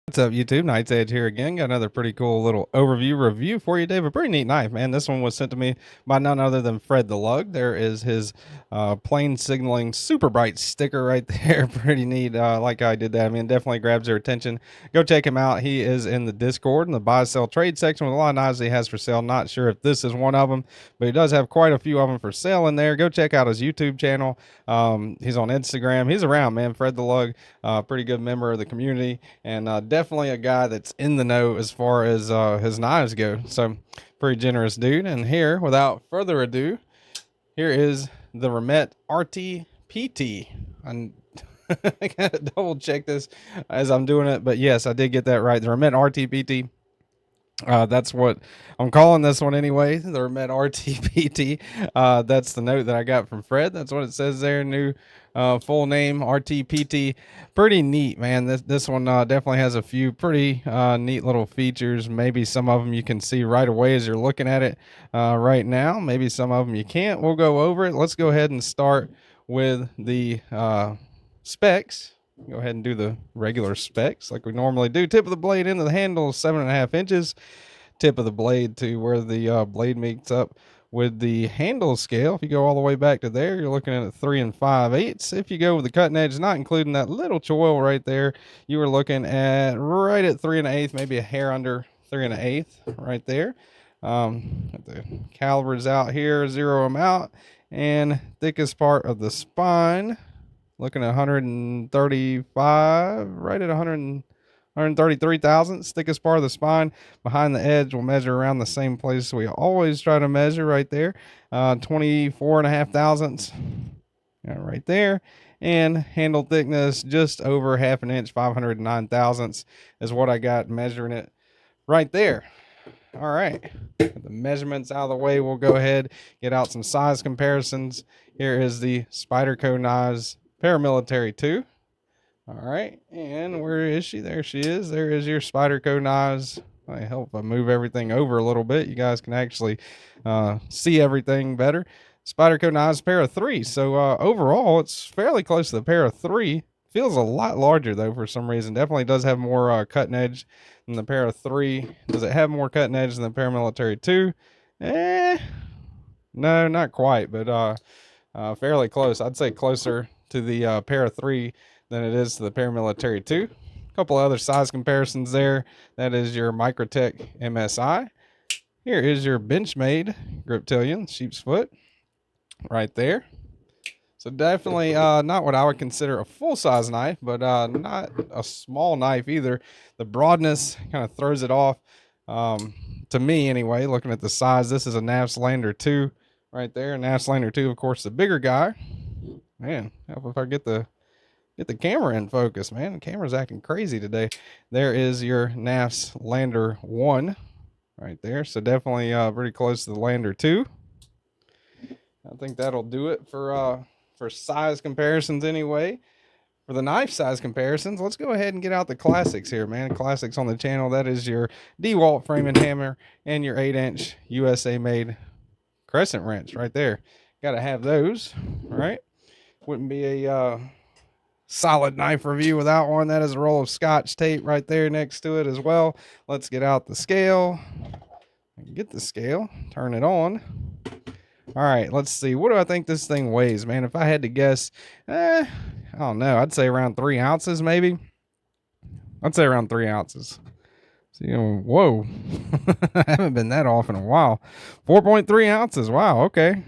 What's up, YouTube? Night's Edge here again. Got another pretty cool little overview review for you, Dave. A pretty neat knife, man. This one was sent to me by none other than Fred the Lug. There is his plain signaling super bright sticker right there. Pretty neat. Like I did that. I mean, definitely grabs their attention. Go check him out. He is in the Discord in the buy, sell, trade section with a lot of knives he has for sale. Not sure if this is one of them, but he does have quite a few of them for sale in there. Go check out his YouTube channel. He's on Instagram. He's around, man. Fred the Lug, pretty good member of the community, and definitely a guy that's in the know as far as his knives go. So pretty generous dude. And here, without further ado, here is the Remette RTPT. I gotta double check this as I'm doing it, but yes, I did get that right. The Remette RTPT. That's what I'm calling this one anyway. The Remette RTPT. That's the note that I got from Fred. That's what it says there. New full name RTPT. Pretty neat, man. This one definitely has a few pretty neat little features. Maybe some of them you can see right away as you're looking at it right now. Maybe some of them you can't. We'll go over it. Let's go ahead and start with the specs. Go ahead and do the regular specs like we normally do. Tip of the blade into the handle is 7.5 inches. Tip of the blade to where the blade meets up with the handle scale. If you go all the way back to there, you're looking at 3 5/8. If you go with the cutting edge, not including that little choil right there, you were looking at right at 3 1/8, maybe a hair under 3 1/8 right there. The calibers out here, zero them out, and thickest part of the spine. Looking at 135, right at 133 thousandths, thickest part of the spine. Behind the edge will measure around the same place we always try to measure right there. 24.5 thousandths, right there. And handle thickness just over half an inch, 509 thousandths is what I got measuring it right there. All right, with the measurements out of the way, we'll go ahead, get out some size comparisons. Here is the Spyderco knives Paramilitary 2. All right, and where is she? There she is. There is your Spyderco knives. I hope I move everything over a little bit. You guys can actually see everything better. Spyderco knives pair of 3. So overall, it's fairly close to the pair of 3. Feels a lot larger though for some reason. Definitely does have more cutting edge than the pair of 3. Does it have more cutting edge than the Paramilitary 2? No, not quite, but fairly close. I'd say closer to the pair of 3 than it is to the Paramilitary 2. A couple other size comparisons there. That is your Microtech MSI. Here is your Benchmade Griptilian sheep's foot right there. So definitely not what I would consider a full-size knife, but not a small knife either. The broadness kind of throws it off, to me anyway, looking at the size. This is a Navslander 2 right there. Navslander 2, of course, the bigger guy. Man, help if I get the camera in focus, man. The camera's acting crazy today. There is your Navslander 1 right there. So definitely pretty close to the Lander 2. I think that'll do it for size comparisons anyway. For the knife size comparisons, let's go ahead and get out the classics here, man. Classics on the channel. That is your DeWalt frame and hammer and your 8-inch USA made crescent wrench right there. Got to have those, right? Wouldn't be a solid knife review without one. That is a roll of Scotch tape right there next to it as well. Let's get out the scale. Get the scale. Turn it on. All right, let's see. What do I think this thing weighs, man? If I had to guess, I don't know. I'd say around 3 ounces, maybe. I'd say around 3 ounces. So, whoa. I haven't been that off in a while. 4.3 ounces. Wow, okay.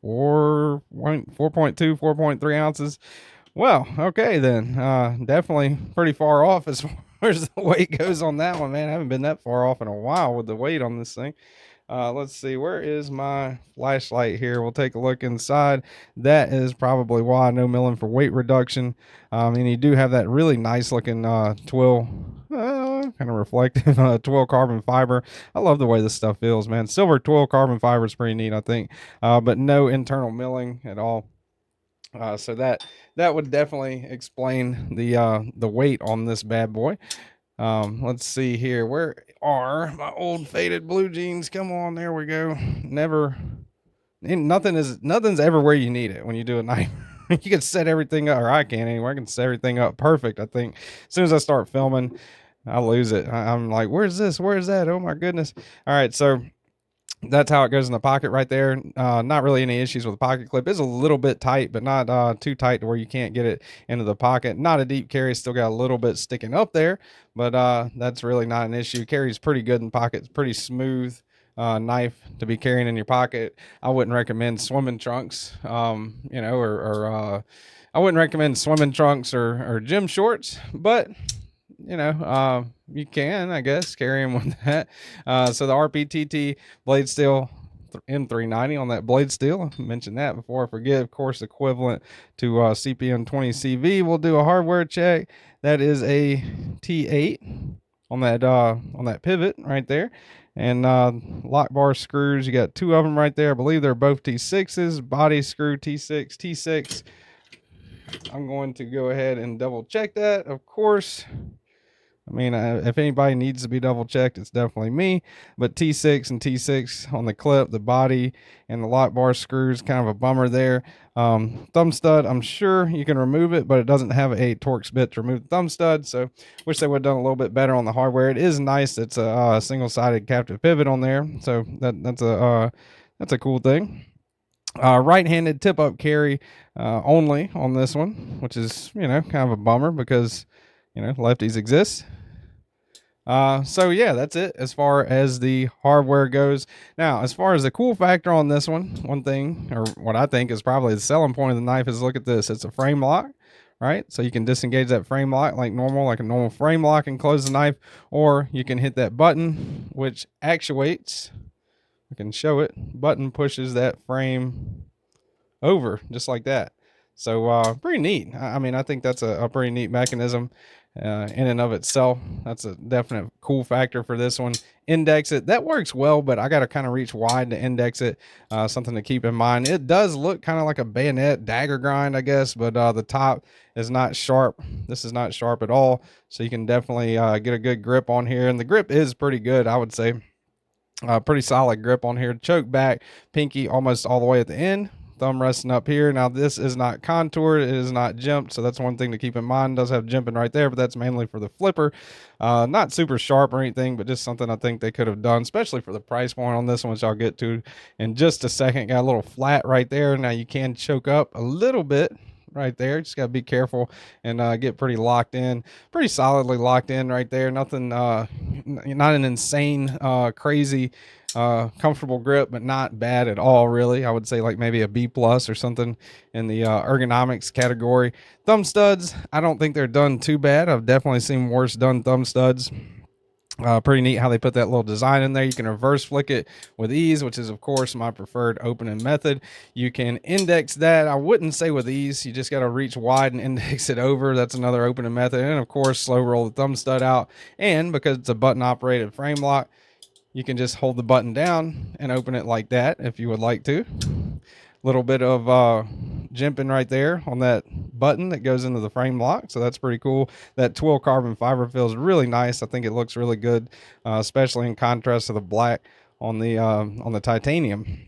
4.2, 4.3 ounces. Well, okay then. Definitely pretty far off as far as the weight goes on that one, man. I haven't been that far off in a while with the weight on this thing. Let's see, where is my flashlight here? We'll take a look inside. That is probably why. No milling for weight reduction. And you do have that really nice looking twill, kind of reflective twill carbon fiber. I love the way this stuff feels, man. Silver twill carbon fiber is pretty neat, I think. But no internal milling at all. So that would definitely explain the weight on this bad boy. Let's see here. Where are my old faded blue jeans? Come on, there we go. Nothing's ever where you need it when you do a knife. You can set everything up, or I can anyway. I can set everything up perfect. I think as soon as I start filming, I lose it. I'm like, where's this? Where's that? Oh my goodness. All right, so that's how it goes in the pocket right there. Not really any issues with the pocket clip. It's a little bit tight, but not too tight to where you can't get it into the pocket. Not a deep carry. Still got a little bit sticking up there, but that's really not an issue. Carries pretty good in pockets. Pretty smooth knife to be carrying in your pocket. I wouldn't recommend swimming trunks, or I wouldn't recommend swimming trunks or gym shorts, but you can, I guess, carry them with that. So the RTPT blade steel M390 on that blade steel. I mentioned that before I forget. Of course, equivalent to CPM 20CV. We'll do a hardware check. That is a T8 on that pivot right there. And lock bar screws, you got two of them right there. I believe they're both T6s. Body screw T6, T6. I'm going to go ahead and double check that, of course. I mean, if anybody needs to be double checked, it's definitely me. But T6 and T6 on the clip, the body, and the lock bar screws, kind of a bummer there. Thumb stud, I'm sure you can remove it, but it doesn't have a Torx bit to remove the thumb stud. So wish they would have done a little bit better on the hardware. It is nice. It's a single-sided captive pivot on there, so that's a cool thing. Right-handed tip-up carry only on this one, which is kind of a bummer because lefties exist. So yeah, that's it as far as the hardware goes. Now, as far as the cool factor on this one thing, or what I think is probably the selling point of the knife, is look at this. It's a frame lock, right? So you can disengage that frame lock like a normal frame lock, and close the knife, or you can hit that button, which actuates. I can show it. Button pushes that frame over just like that. So pretty neat. I mean, I think that's a pretty neat mechanism in and of itself. That's a definite cool factor for this one. Index it. That works well, but I got to kind of reach wide to index it. Something to keep in mind. It does look kind of like a bayonet dagger grind, I guess, but the top is not sharp. This is not sharp at all. So you can definitely get a good grip on here. And the grip is pretty good, I would say. Pretty solid grip on here. Choke back, pinky almost all the way at the end. Thumb resting up here. Now this is not contoured, it is not jimped, so that's one thing to keep in mind. It does have jimping right there, but that's mainly for the flipper. Not super sharp or anything, but just something I think they could have done, especially for the price point on this one, which I'll get to in just a second. Got a little flat right there. Now you can choke up a little bit right there. Just got to be careful and get pretty locked in, pretty solidly locked in right there. Nothing, not an insane, crazy, comfortable grip, but not bad at all, really. I would say like maybe a B plus or something in the ergonomics category. Thumb studs, I don't think they're done too bad. I've definitely seen worse done thumb studs. Pretty neat how they put that little design in there. You can reverse flick it with ease, which is of course my preferred opening method. You can index that. I wouldn't say with ease. You just got to reach wide and index it over. That's another opening method. And of course, slow roll the thumb stud out. And because it's a button operated frame lock, you can just hold the button down and open it like that if you would like to. Little bit of jimping right there on that button that goes into the frame lock, so that's pretty cool. That twill carbon fiber feels really nice. I think it looks really good, especially in contrast to the black on the titanium.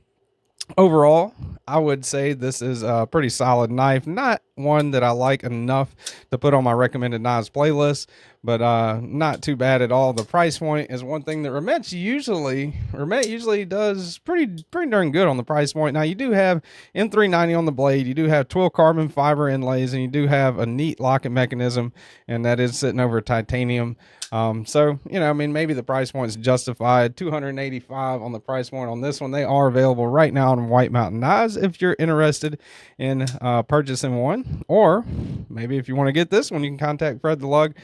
Overall, I would say this is a pretty solid knife. Not one that I like enough to put on my recommended knives playlist, but not too bad at all. The price point is one thing that Remette usually does pretty darn good on the price point. Now you do have M390 on the blade, you do have twill carbon fiber inlays, and you do have a neat locking mechanism, and that is sitting over titanium. So I mean, maybe the price point is justified. $285 on the price point on this one. They are available right now on White Mountain Knives if you're interested in purchasing one, or maybe if you want to get this one, you can contact Fred the Lug.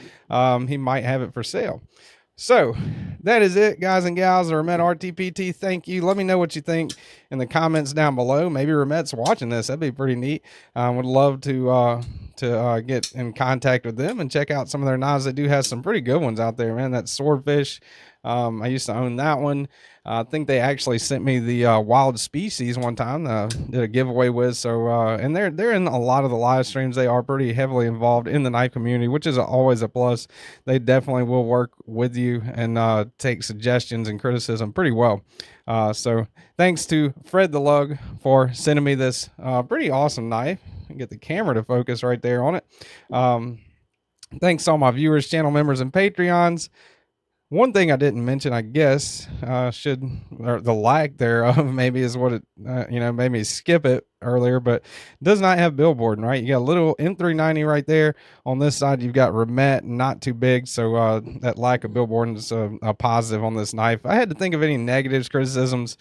He might have it for sale. So that is it, guys and gals. The Remette RTPT. Thank you. Let me know what you think in the comments down below. Maybe Remette's watching this. That'd be pretty neat. Would love to get in contact with them and check out some of their knives. They do have some pretty good ones out there, man. That Swordfish, I used to own that one. I think they actually sent me the Wild Species one time, did a giveaway with. So and they're in a lot of the live streams. They are pretty heavily involved in the knife community, which is always a plus. They definitely will work with you and take suggestions and criticism pretty well. So thanks to Fred the Lug for sending me this pretty awesome knife. Get the camera to focus right there on it. Thanks to all my viewers, channel members, and Patreons. One thing I didn't mention, I guess, or the lack thereof, maybe is what it, made me skip it earlier, but it does not have billboard, right? You got a little M390 right there. On this side, you've got Remette, not too big, so that lack of billboard is a positive on this knife. I had to think of any negatives, criticisms.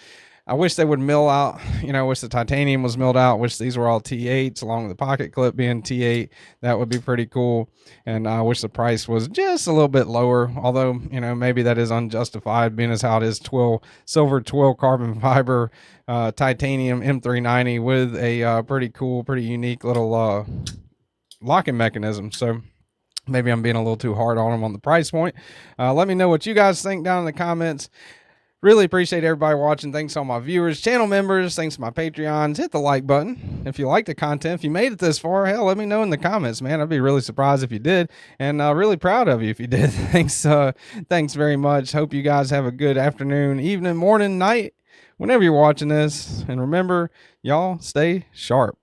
I wish they would mill out, wish the titanium was milled out. Wish these were all T8s along with the pocket clip being T8. That would be pretty cool. And I wish the price was just a little bit lower, although, maybe that is unjustified being as how it is silver 12 carbon fiber titanium M390 with a pretty cool, pretty unique little locking mechanism. So maybe I'm being a little too hard on them on the price point. Let me know what you guys think down in the comments. Really appreciate everybody watching. Thanks to all my viewers, channel members. Thanks to my Patreons. Hit the like button if you like the content. If you made it this far, hell, let me know in the comments, man. I'd be really surprised if you did, and really proud of you if you did. Thanks very much. Hope you guys have a good afternoon, evening, morning, night, whenever you're watching this. And remember, y'all stay sharp.